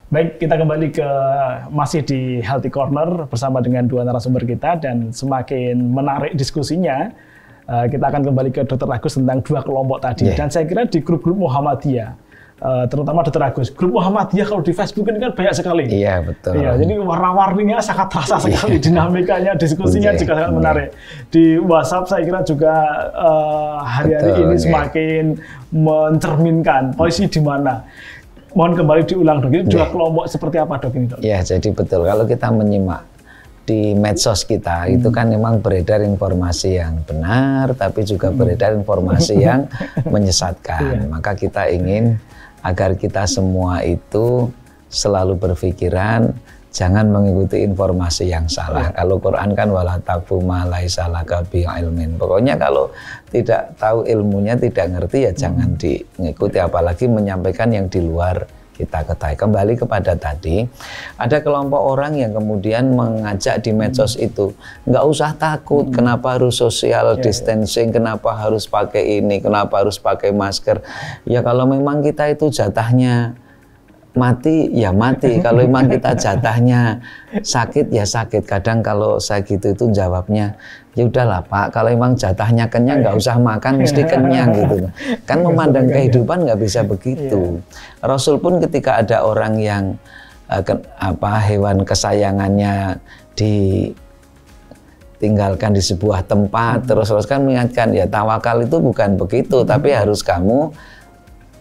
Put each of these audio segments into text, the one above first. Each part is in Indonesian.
Baik, kita kembali ke masih di Healthy Corner bersama dengan dua narasumber kita, dan semakin menarik diskusinya, kita akan kembali ke Dr. Agus tentang dua kelompok tadi. Dan saya kira di grup-grup Muhammadiyah, terutama Dr. Agus, grup Muhammadiyah kalau di Facebook ini kan banyak sekali. Iya, betul. Iya, jadi warna-warninya sangat terasa sekali, dinamikanya, diskusinya juga sangat menarik. Di WhatsApp saya kira juga hari-hari ini semakin mencerminkan posisi di mana. Mohon kembali diulang dok, ini dua kelompok seperti apa dok ini dok? Ya, jadi betul. Kalau kita menyimak di medsos kita, itu kan memang beredar informasi yang benar, tapi juga beredar informasi yang menyesatkan. Maka kita ingin agar kita semua itu selalu berpikiran, jangan mengikuti informasi yang salah. Kalau Quran kan wala taqfu ma laisa laka bi ilmin. Pokoknya kalau tidak tahu ilmunya, tidak ngerti ya jangan diikuti, apalagi menyampaikan yang di luar kita ketahui. Kembali kepada tadi, ada kelompok orang yang kemudian mengajak di medsos itu, nggak usah takut, kenapa harus social distancing, kenapa harus pakai ini, kenapa harus pakai masker. Ya kalau memang kita itu jatahnya mati ya mati, kalau memang kita jatahnya sakit ya sakit. Kadang kalau saya gitu itu jawabnya, ya udahlah Pak, kalau memang jatahnya kenyang nggak usah makan, mesti kenyang gitu. Kan memandang kehidupan nggak bisa begitu. Rasul pun ketika ada orang yang hewan kesayangannya ditinggalkan di sebuah tempat, terus kan mengingatkan, ya tawakal itu bukan begitu, tapi harus kamu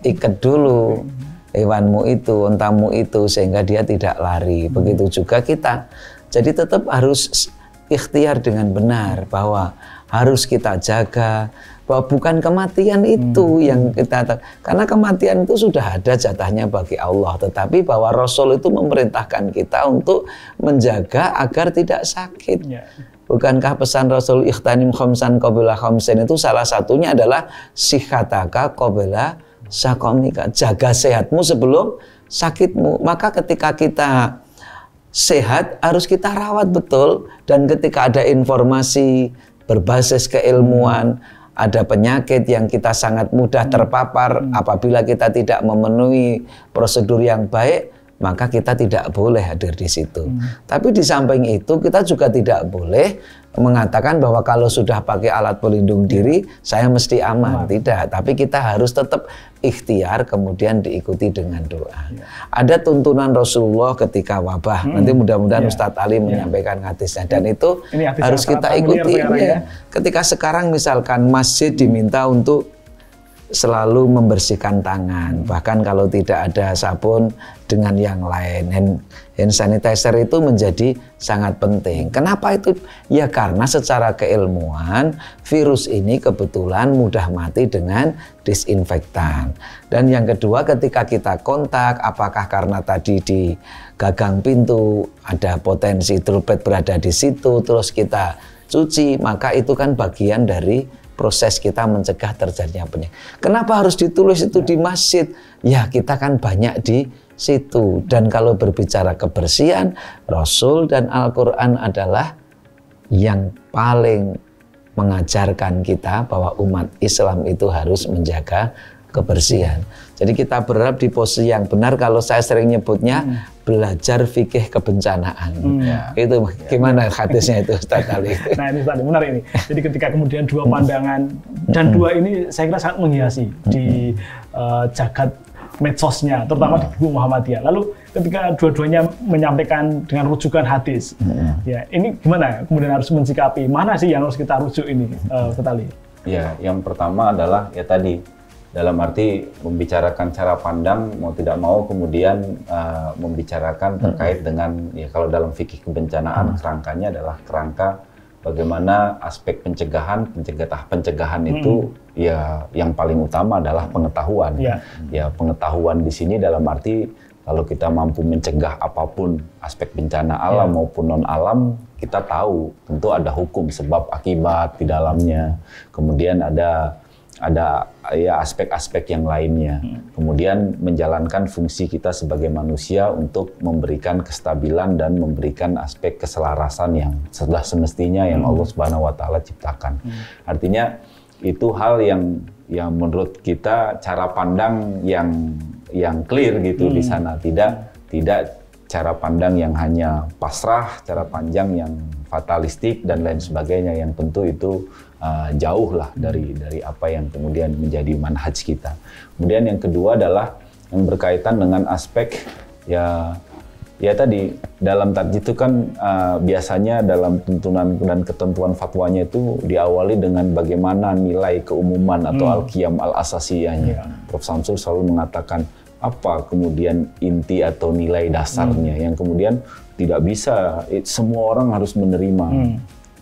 ikat dulu hewanmu itu, untamu itu, sehingga dia tidak lari. Begitu juga kita. Jadi tetap harus ikhtiar dengan benar, bahwa harus kita jaga, bahwa bukan kematian itu yang kita, karena kematian itu sudah ada jatahnya bagi Allah, tetapi bahwa Rasul itu memerintahkan kita untuk menjaga agar tidak sakit. Bukankah pesan Rasul ikhtanim khamsan qabla khamsin itu salah satunya adalah sikhataka qabla sakomika, jaga sehatmu sebelum sakitmu. Maka ketika kita sehat harus kita rawat betul, dan ketika ada informasi berbasis keilmuan, ada penyakit yang kita sangat mudah terpapar apabila kita tidak memenuhi prosedur yang baik, maka kita tidak boleh hadir di situ. Tapi di samping itu kita juga tidak boleh mengatakan bahwa kalau sudah pakai alat pelindung diri saya mesti aman. Tidak, tapi kita harus tetap ikhtiar, kemudian diikuti dengan doa. Ada tuntunan Rasulullah ketika wabah. Nanti mudah-mudahan Ustadz Ali menyampaikan hadisnya, dan itu harus kita ikuti. Ketika sekarang misalkan masjid diminta untuk selalu membersihkan tangan, bahkan kalau tidak ada sabun dengan yang lain, hand sanitizer itu menjadi sangat penting. Kenapa itu? Ya karena secara keilmuan virus ini kebetulan mudah mati dengan disinfektan. Dan yang kedua, ketika kita kontak, apakah karena tadi di gagang pintu ada potensi droplet berada di situ, terus kita cuci, maka itu kan bagian dari proses kita mencegah terjadinya penyakit. Kenapa harus ditulis itu di masjid? Ya kita kan banyak di situ. Dan kalau berbicara kebersihan, Rasul dan Al-Quran adalah yang paling mengajarkan kita bahwa umat Islam itu harus menjaga kebersihan. Jadi kita berharap di posisi yang benar, kalau saya sering nyebutnya belajar fikih kebencanaan. Itu gimana hadisnya itu Ustadz Ali? Nah ini tadi menarik ini. Jadi ketika kemudian dua pandangan, dan dua ini saya kira sangat menghiasi di jagat medsosnya, terutama di buku Muhammadiyah. Lalu ketika dua-duanya menyampaikan dengan rujukan hadis, ya ini gimana kemudian harus mensikapi, mana sih yang harus kita rujuk ini, Ustadz Ali? Ya, yang pertama adalah ya tadi, dalam arti membicarakan cara pandang, mau tidak mau kemudian membicarakan terkait dengan, ya kalau dalam fikih kebencanaan kerangkanya adalah kerangka bagaimana aspek pencegahan itu ya yang paling utama adalah pengetahuan. Ya pengetahuan di sini dalam arti kalau kita mampu mencegah apapun aspek bencana alam maupun non alam, kita tahu tentu ada hukum sebab akibat di dalamnya. Kemudian ada ya aspek-aspek yang lainnya. Kemudian menjalankan fungsi kita sebagai manusia untuk memberikan kestabilan dan memberikan aspek keselarasan yang sudah semestinya yang Allah Subhanahu wa taala ciptakan. Artinya itu hal yang menurut kita cara pandang yang clear gitu di sana, tidak cara pandang yang hanya pasrah, cara pandang yang fatalistik dan lain sebagainya, yang tentu itu jauh lah dari apa yang kemudian menjadi manhaj kita. Kemudian yang kedua adalah yang berkaitan dengan aspek ya tadi dalam tadi itu kan biasanya dalam tuntunan dan ketentuan fatwanya itu diawali dengan bagaimana nilai keumuman atau al-qiyam al-asasiyahnya. Prof. Samsul selalu mengatakan apa kemudian inti atau nilai dasarnya yang kemudian tidak bisa semua orang harus menerima.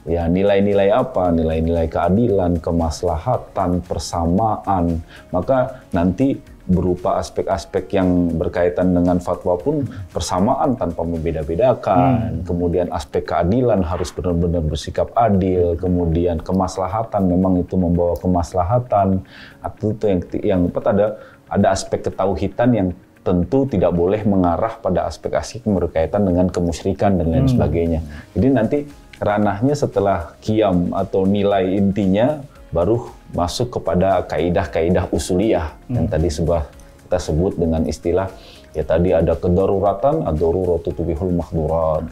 Ya, nilai-nilai apa? Nilai-nilai keadilan, kemaslahatan, persamaan. Maka nanti berupa aspek-aspek yang berkaitan dengan fatwa pun persamaan tanpa membeda-bedakan. Kemudian aspek keadilan harus benar-benar bersikap adil. Kemudian kemaslahatan memang itu membawa kemaslahatan. Atau itu yang keempat ada aspek ketauhidan yang tentu tidak boleh mengarah pada aspek-aspek berkaitan dengan kemusyrikan dan lain sebagainya. Jadi nanti ranahnya setelah qiyam atau nilai intinya baru masuk kepada kaidah-kaidah usuliyah yang tadi kita sebut dengan istilah ya tadi ada kedaruratan, ad-daruratu tubihul mahdurat,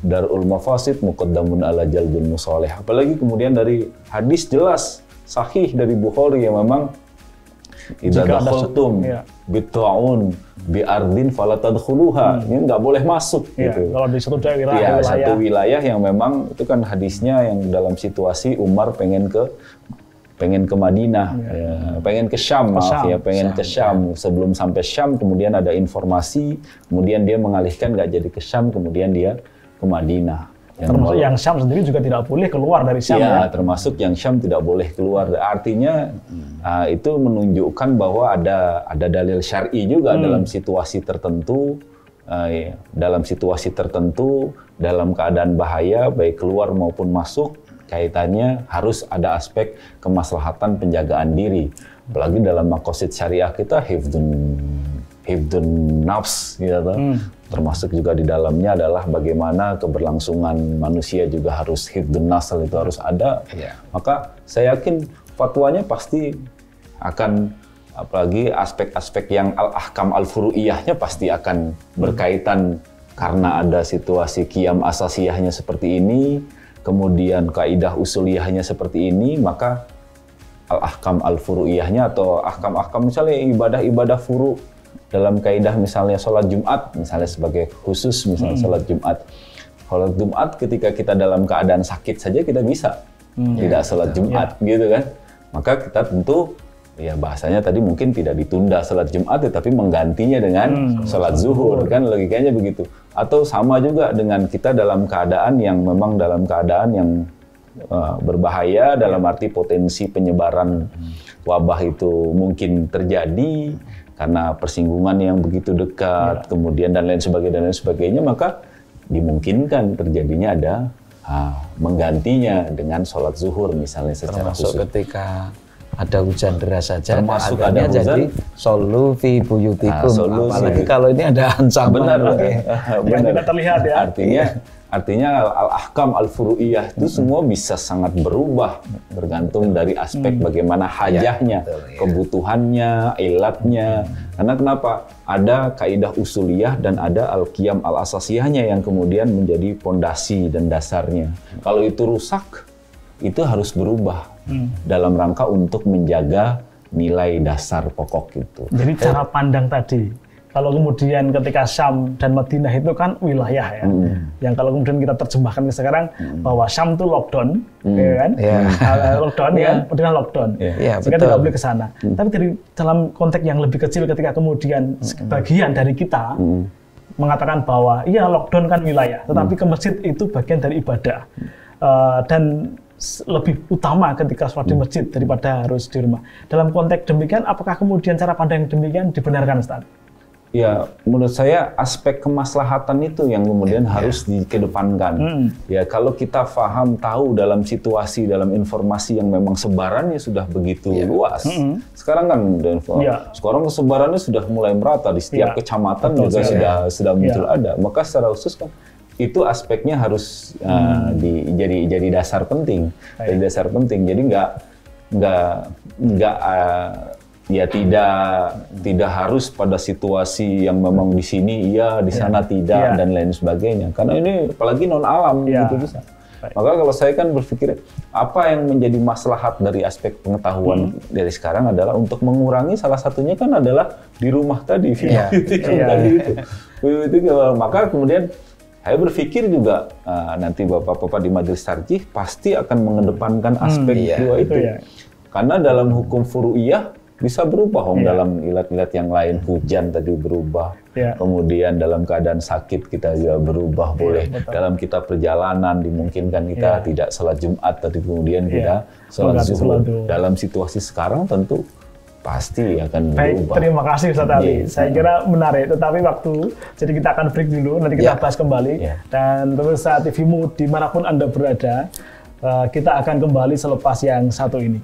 darul mafasid muqaddamun ala jalbil musalih. Apalagi kemudian dari hadis jelas sahih dari Bukhari yang memang idza dakhaltum bitta'un bi'ardin fala tadkhuluha. Ini nggak boleh masuk gitu. Kalau di satu wilayah, satu wilayah yang memang itu kan hadisnya yang dalam situasi Umar pengen ke Madinah, pengen ke Syam, pengen ke Syam. Sebelum sampai Syam kemudian ada informasi, kemudian dia mengalihkan nggak jadi ke Syam, kemudian dia ke Madinah. Termasuk yang Syam sendiri juga tidak boleh keluar dari Syam. Ya, termasuk yang Syam tidak boleh keluar. Artinya itu menunjukkan bahwa ada dalil syar'i juga dalam situasi tertentu, dalam keadaan bahaya baik keluar maupun masuk, kaitannya harus ada aspek kemaslahatan penjagaan diri. Apalagi dalam maqasid syariah kita hifdun nafs gitu. Termasuk juga di dalamnya adalah bagaimana keberlangsungan manusia juga harus hifdun nasl itu harus ada. Maka saya yakin fatwanya pasti akan, apalagi aspek-aspek yang al-ahkam al-furu'iyahnya pasti akan berkaitan karena ada situasi qiyam asasiyahnya seperti ini, kemudian kaidah usuliyahnya seperti ini, maka al-ahkam al-furu'iyahnya atau ahkam-ahkam misalnya ibadah-ibadah furu' dalam kaidah misalnya sholat Jumat, misalnya sebagai khusus misalnya sholat Jumat. Sholat Jumat ketika kita dalam keadaan sakit saja kita bisa tidak sholat Jumat gitu kan. Maka kita tentu ya bahasanya tadi mungkin tidak ditunda sholat Jumat tetapi menggantinya dengan sholat zuhur kan, logikanya begitu. Atau sama juga dengan kita dalam keadaan yang memang dalam keadaan yang berbahaya, dalam arti potensi penyebaran wabah itu mungkin terjadi karena persinggungan yang begitu dekat, kemudian dan lain sebagainya, maka dimungkinkan terjadinya ada menggantinya dengan sholat zuhur misalnya secara termasuk khusus. Ketika ada hujan deras saja, termasuk ada hujan, jadi shollu fi buyutikum. Apalagi kalau ini ada ancaman. Benar, yang tidak terlihat ya. Artinya al-ahkam al-furu'iyah itu semua bisa sangat berubah bergantung dari aspek bagaimana hajahnya, kebutuhannya, ilatnya. Karena kenapa? Ada kaidah usuliyah dan ada al-qiyam al-asasiyahnya yang kemudian menjadi pondasi dan dasarnya. Kalau itu rusak, itu harus berubah dalam rangka untuk menjaga nilai dasar pokok itu. Jadi cara pandang tadi, kalau kemudian ketika Syam dan Madinah itu kan wilayah ya, yang kalau kemudian kita terjemahkan ke sekarang bahwa Syam itu lockdown, ya kan? Lockdown ya, Madinah lockdown, sehingga tidak boleh ke sana. Tapi dari dalam konteks yang lebih kecil, ketika kemudian sebagian dari kita mengatakan bahwa iya lockdown kan wilayah, tetapi ke masjid itu bagian dari ibadah dan lebih utama ketika sholat di masjid daripada harus di rumah. Dalam konteks demikian, apakah kemudian cara pandang demikian dibenarkan, Ustaz? Ya, menurut saya aspek kemaslahatan itu yang kemudian harus dikedepankan. Ya, kalau kita tahu dalam situasi, dalam informasi yang memang sebarannya sudah begitu luas. Sekarang kan, sekarang sebarannya sudah mulai merata di setiap kecamatan juga sudah muncul ada. Maka secara khusus kan itu aspeknya harus jadi dasar penting. Jadi nggak ya tidak harus pada situasi yang memang di sini iya, di sana tidak dan lain sebagainya. Karena ini apalagi non alam gitu bisa. Maka kalau saya kan berpikir apa yang menjadi maslahat dari aspek pengetahuan dari sekarang adalah untuk mengurangi, salah satunya kan adalah di rumah tadi tadi itu. Maka kemudian saya berpikir juga nanti bapak-bapak di majelis tarjih pasti akan mengedepankan aspek dua itu. Karena dalam hukum furu'iyah bisa berubah dalam ilat-ilat yang lain, hujan tadi berubah, kemudian dalam keadaan sakit kita juga berubah, boleh dalam kita perjalanan dimungkinkan kita tidak sholat Jumat, tadi kemudian kita sholat zuhur. Dalam situasi sekarang tentu pasti akan berubah. Terima kasih Ustaz Ali. Saya kira menarik, tetapi jadi kita akan break dulu, nanti kita bahas kembali. Dan pemirsa TVMu dimanapun Anda berada, kita akan kembali selepas yang satu ini.